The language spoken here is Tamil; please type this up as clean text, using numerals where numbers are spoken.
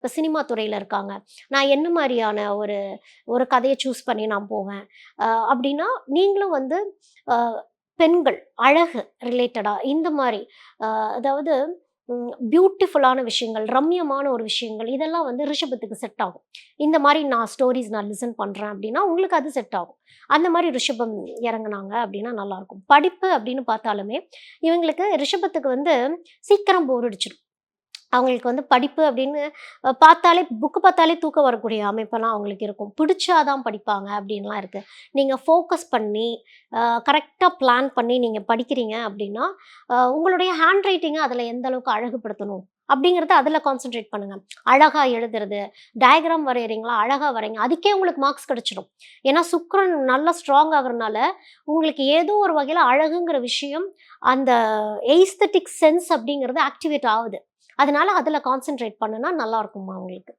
இப்போ சினிமா துறையில் இருக்காங்க. நான் என்ன மாதிரியான ஒரு ஒரு கதையை சூஸ் பண்ணி நான் போவேன் அப்படின்னா நீங்களும் வந்து அஹ், பெண்கள் அழகு ரிலேட்டடா இந்த மாதிரி அதாவது பியூட்டிஃபுல்லான விஷயங்கள், ரம்மியமான ஒரு விஷயங்கள் இதெல்லாம் வந்து ரிஷபத்துக்கு செட் ஆகும். இந்த மாதிரி நான் ஸ்டோரீஸ் நான் லிசன் பண்றேன் அப்படின்னா, உங்களுக்கு அது செட் ஆகும். அந்த மாதிரி ரிஷபம் இறங்குனாங்க அப்படின்னா நல்லாயிருக்கும். படிப்பு அப்படின்னு பார்த்தாலுமே, இவங்களுக்கு ரிஷபத்துக்கு வந்து சீக்கிரம் போர் அடிச்சிடும். அவங்களுக்கு வந்து படிப்பு அப்படின்னு பார்த்தாலே புக்கு பார்த்தாலே தூக்கம் வரக்கூடிய அமைப்பெல்லாம் அவங்களுக்கு இருக்கும். பிடிச்சா தான் படிப்பாங்க அப்படின்லாம் இருக்கு. நீங்க ஃபோக்கஸ் பண்ணி கரெக்ட்டா பிளான் பண்ணி நீங்க படிக்கிறீங்க அப்படின்னா, உங்களுடைய ஹேண்ட் ரைட்டிங்க அதில எந்த அளவுக்கு அழகுபடுத்தணும் அப்படிங்கிறத அதில கான்சன்ட்ரேட் பண்ணுங்க. அழகா எழுதுறது, டயகிராம் வரையறீங்களா, அழகா வரைங்க. அதுக்கே உங்களுக்கு மார்க்ஸ் கிடைச்சிடும். ஏன்னா சுக்கிரன் நல்லா ஸ்ட்ராங் ஆகுறனால, உங்களுக்கு ஏதோ ஒரு வகையில அழகுங்கிற விஷயம் அந்த எய்ஸ்தெடிக் சென்ஸ் அப்படிங்கிறது ஆக்டிவேட் ஆகுது. அதனால அதில கான்சன்ட்ரேட் பண்ணுனா நல்லாருக்கும்மா உங்களுக்கு.